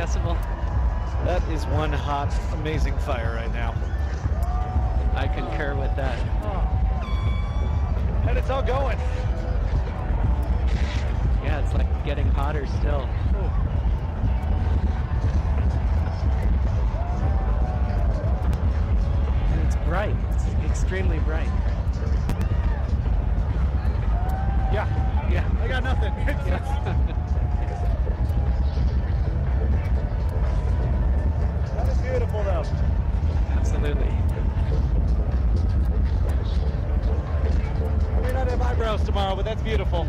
accessible. That is one hot, amazing fire right now. I concur with that. And it's all going. Yeah, it's like getting hotter still. And it's bright. It's extremely bright. Yeah, I got nothing. That is beautiful though. Absolutely. I may not have eyebrows tomorrow, but that's beautiful.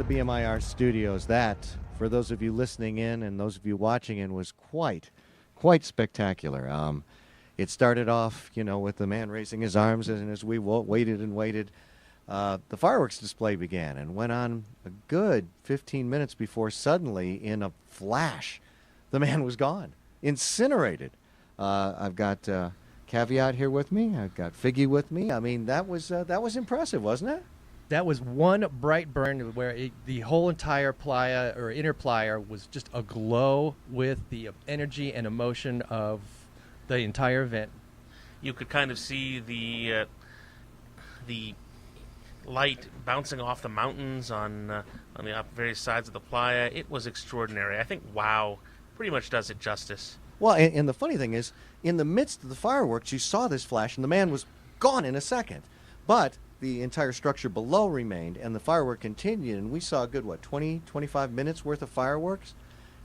BMIR studios. That, for those of you listening in and those of you watching in, was quite spectacular. It started off, with the man raising his arms, and as we waited and waited, the fireworks display began and went on a good 15 minutes before suddenly, in a flash, the man was gone, incinerated. I've got Caveat here with me. I've got Figgy with me. I mean, that was impressive, wasn't it? That was one bright burn where the whole entire playa or inner playa was just aglow with the energy and emotion of the entire event. You could kind of see the light bouncing off the mountains on the various sides of the playa. It was extraordinary. I think WOW pretty much does it justice. Well, and the funny thing is, in the midst of the fireworks, you saw this flash, and the man was gone in a second. But the entire structure below remained, and the firework continued, and we saw a good, 25 minutes worth of fireworks?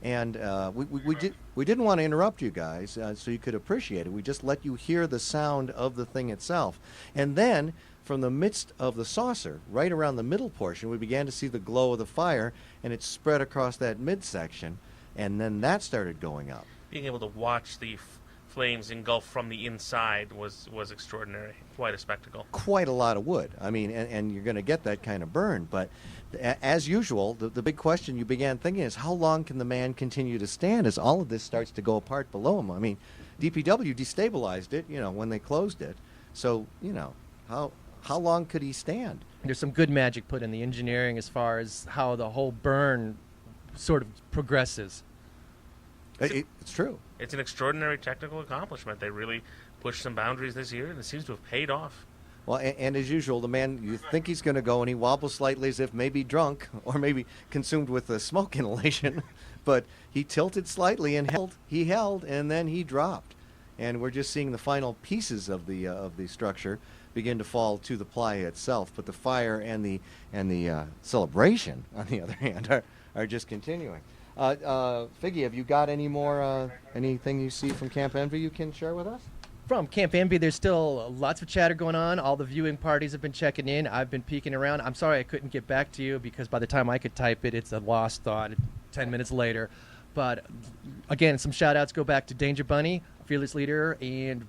And we didn't want to interrupt you guys so you could appreciate it. We just let you hear the sound of the thing itself. And then, from the midst of the saucer, right around the middle portion, we began to see the glow of the fire, and it spread across that midsection, and then that started going up. Being able to watch the flames engulf from the inside was extraordinary. Quite a spectacle. Quite a lot of wood. I mean, and you're going to get that kind of burn. But as usual, the big question you began thinking is, how long can the man continue to stand as all of this starts to go apart below him? I mean, DPW destabilized it, when they closed it. So, how long could he stand? There's some good magic put in the engineering as far as how the whole burn sort of progresses. It's true. It's an extraordinary technical accomplishment. They really pushed some boundaries this year, and it seems to have paid off. Well, and as usual, the man, you think he's going to go, and he wobbles slightly as if maybe drunk or maybe consumed with the smoke inhalation, but he tilted slightly and held, and then he dropped. And we're just seeing the final pieces of the structure begin to fall to the playa itself. But the fire and the celebration, on the other hand, are just continuing. Figgy, have you got any more anything you see from Camp Envy you can share with us? From Camp Envy, there's still lots of chatter going on. All the viewing parties have been checking in. I've been peeking around. I'm sorry I couldn't get back to you because by the time I could type it, it's a lost thought 10 minutes later. But again, some shout outs go back to Danger Bunny, fearless leader, and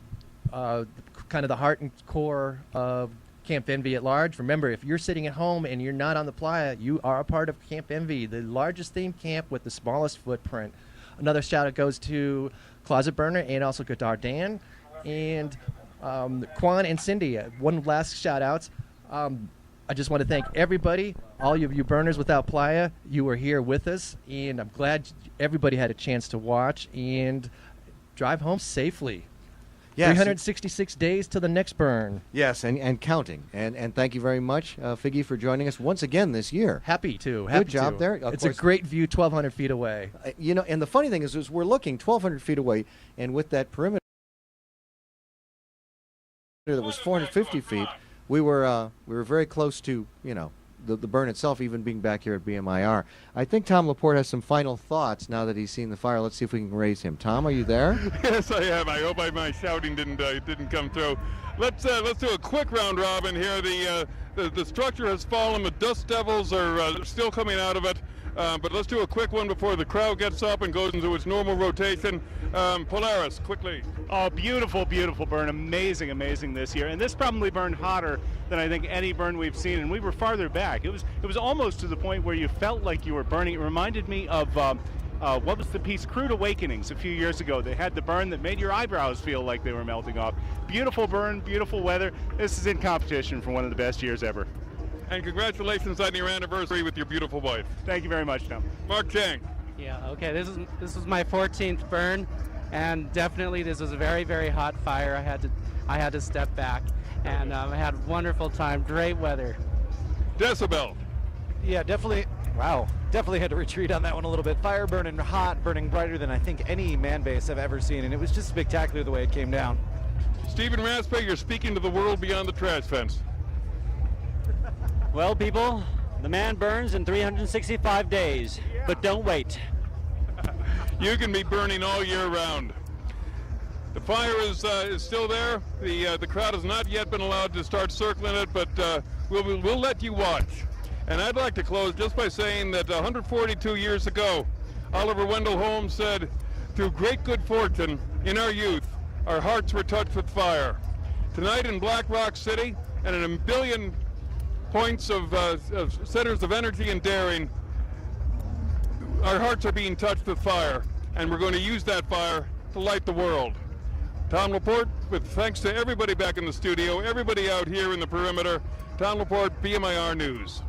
kind of the heart and core of Camp Envy at large. Remember, if you're sitting at home and you're not on the playa, you are a part of Camp Envy, the largest themed camp with the smallest footprint. Another shout out goes to Closet Burner and also Godard Dan and Quan and Cindy. One last shout out. I just want to thank everybody, all of you burners without playa. You were here with us, and I'm glad everybody had a chance to watch and drive home safely. Yes. 366 days to the next burn. Yes, and counting. And thank you very much, Figgy, for joining us once again this year. Happy to. Good job there. It's a great view 1,200 feet away. And the funny thing is we're looking 1,200 feet away, and with that perimeter that was 450 feet, we were very close to, the burn itself, even being back here at BMIR. I think Tom Laporte has some final thoughts now that he's seen the fire. Let's see if we can raise him. Tom, are you there? Yes, I am. I hope my shouting didn't come through. Let's do a quick round robin here. The structure has fallen. The dust devils are still coming out of it. But let's do a quick one before the crowd gets up and goes into its normal rotation. Polaris, quickly. Oh, beautiful, beautiful burn. Amazing, amazing this year. And this probably burned hotter than I think any burn we've seen. And we were farther back. It was almost to the point where you felt like you were burning. It reminded me of what was the piece Crude Awakenings a few years ago. They had the burn that made your eyebrows feel like they were melting off. Beautiful burn, beautiful weather. This is in competition for one of the best years ever. And congratulations on your anniversary with your beautiful wife. Thank you very much, Tom. Mark Chang. Yeah, okay, this was my 14th burn, and definitely this was a very, very hot fire. I had to step back, and I had a wonderful time, great weather. Decibel. Yeah, definitely. Wow, definitely had to retreat on that one a little bit. Fire burning hot, burning brighter than I think any man base I've ever seen, and it was just spectacular the way it came down. Stephen Raspe, you're speaking to the world beyond the trash fence. Well, people, the man burns in 365 days, but don't wait. You can be burning all year round. The fire is still there. The crowd has not yet been allowed to start circling it, but we'll let you watch. And I'd like to close just by saying that 142 years ago, Oliver Wendell Holmes said, "Through great good fortune in our youth, our hearts were touched with fire." Tonight in Black Rock City and in a billion points of centers of energy and daring, our hearts are being touched with fire, and we're going to use that fire to light the world. Tom Laporte, with thanks to everybody back in the studio, everybody out here in the perimeter. Tom Laporte, BMIR News.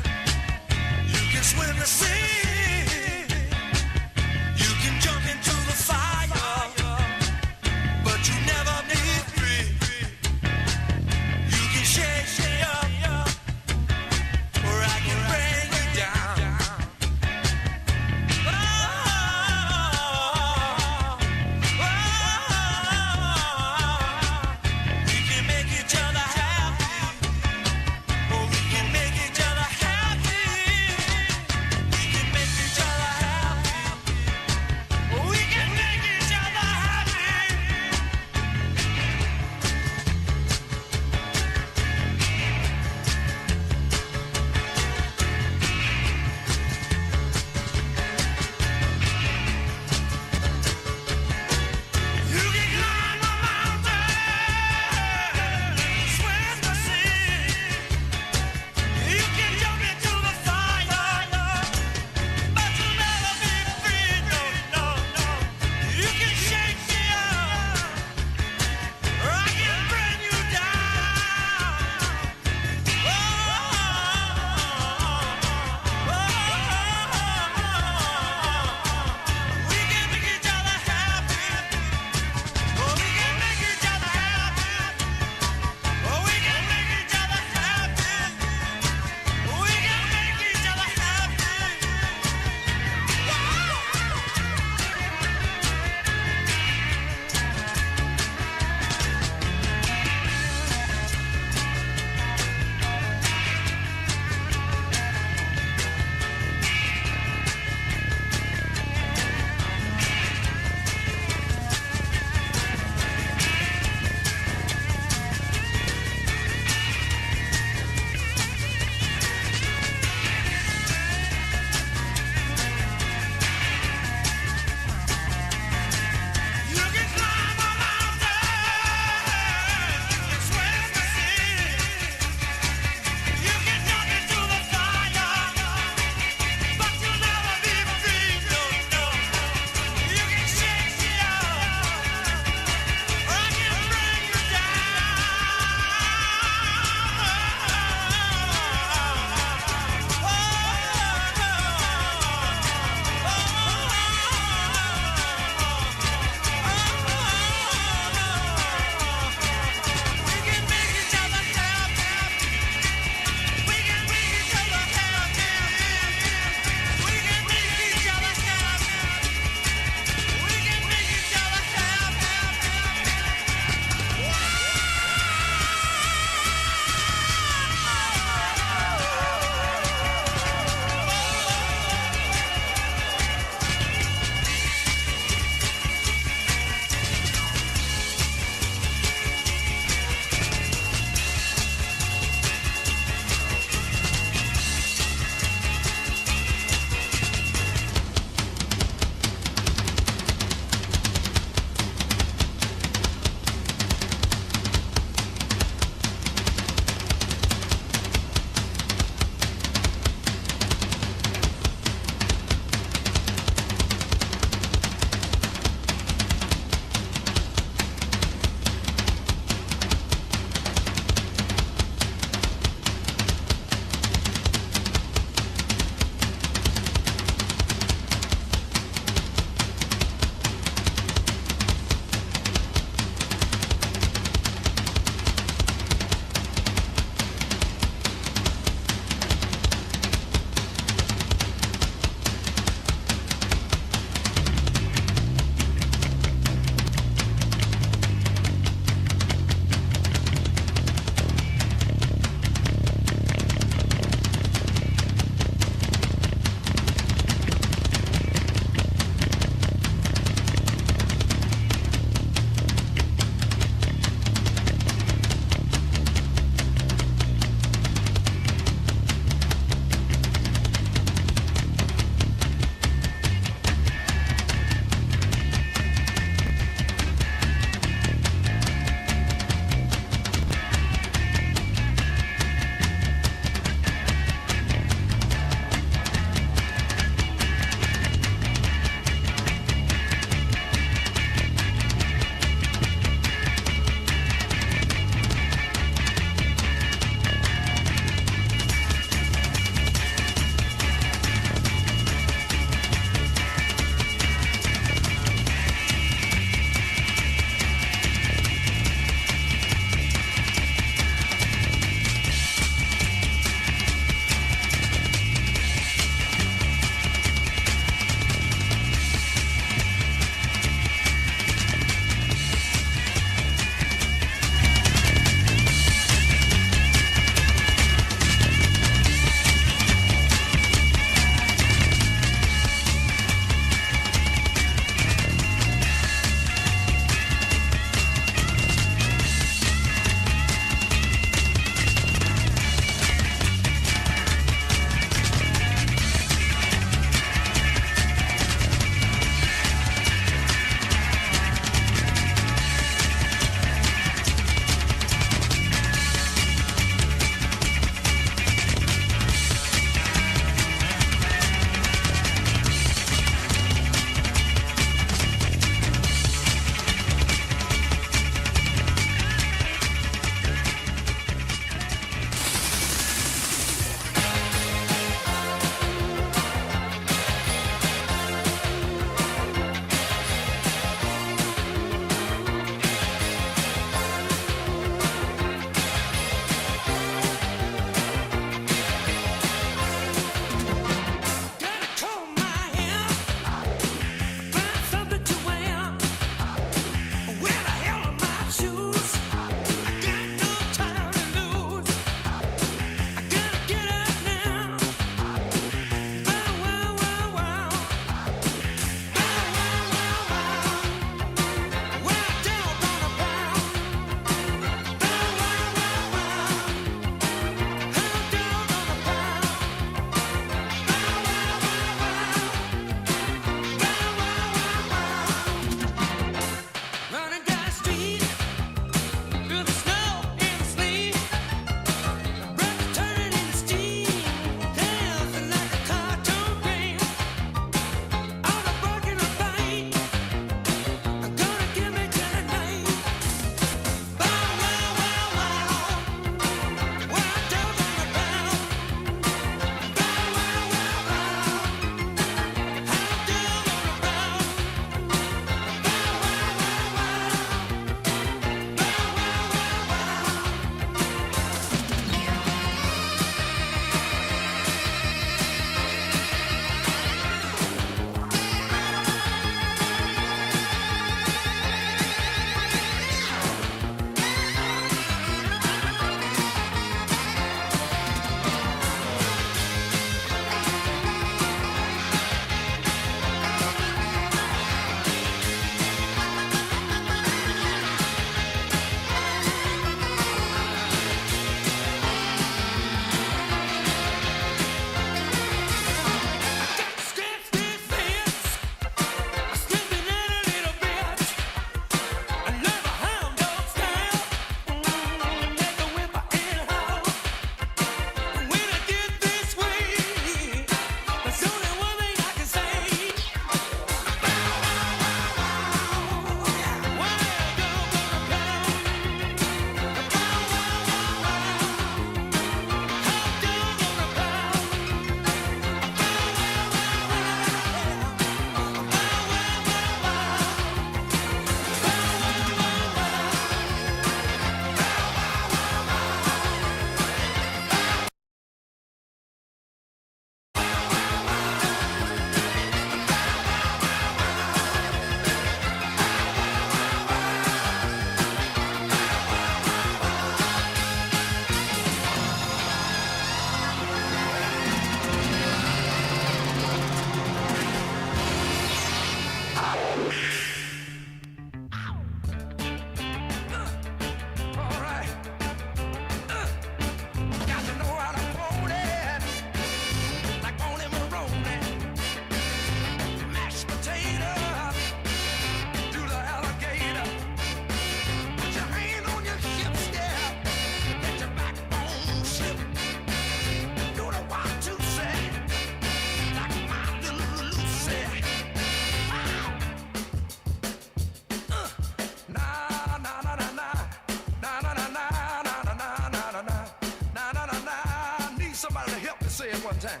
one time.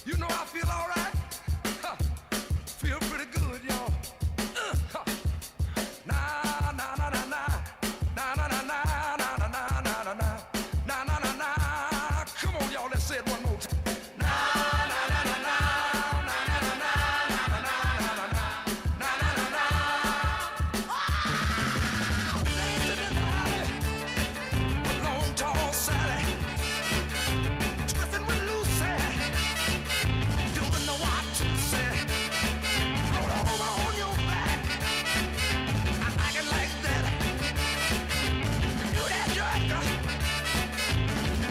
You know I feel all right. Huh. Feel pretty good, y'all. Huh. Na na na na na na na na na na na na na na na na na. Come on, y'all. Let's say it one more time. Na na na na na na na na na na na na na na. Long tall Sally, twisting with Lucy. Doing the what to say. Roll over on your back. I like it like that. Do that, Jack.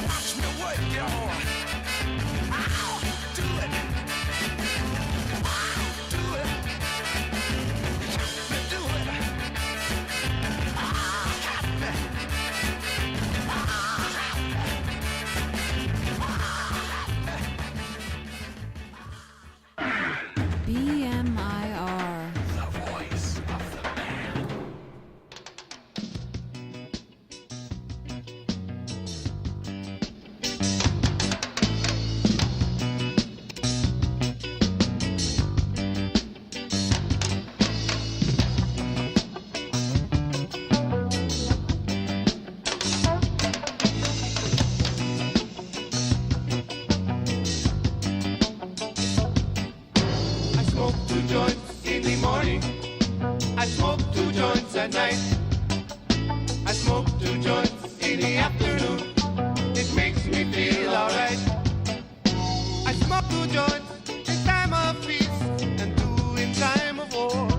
Watch me work, y'all. Ow, do it. Ow, do it. Catch me, do it. Ah, catch me. BMIR. The voice of the man. I smoke 2 joints in the morning. I smoke 2 joints at night. I smoke 2 joints in the afternoon. It makes me feel alright. I smoke 2 joints in time of peace and 2 in time of war.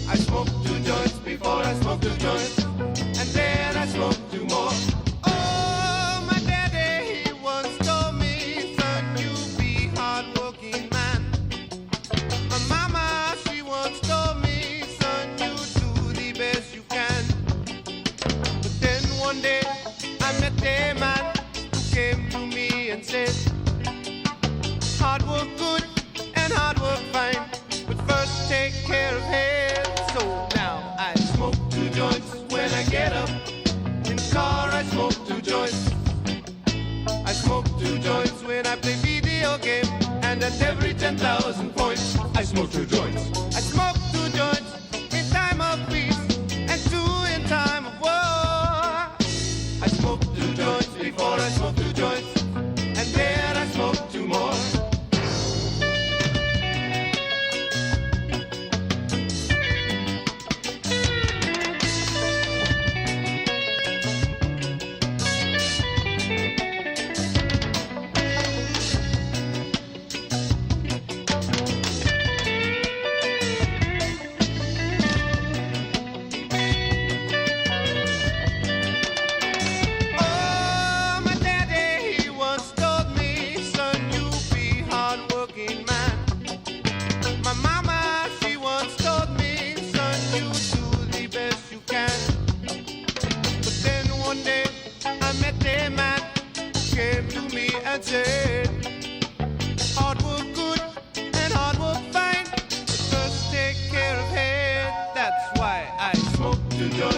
I smoke 2 joints before I smoke 2 joints, and then I smoke 2 more. Oh, my daddy, he once told me, son, you be hardworking man. My mama, she once told me, son, you do the best you can. But then one day, I met a man who came to me and said, hard work good and hard work fine, but first take care of health. So now I smoke 2 joints when I get up. In the car, I smoke 2 joints. I smoke 2 joints when I play video game, and at every 10,000 points, I smoke 2 joints. I smoke 2 joints in time of peace and 2 in time of war. I smoke 2 joints before I smoke 2 joints, and then I smoke 2 more. Oh, my daddy, he once told me, son, you be hardworking man. My mama, she once told me, son, you do the best you can. But then one day, I met a man who came to me and said, hard work good and hard work fine, but first take care of head. That's why I smoke 2 joints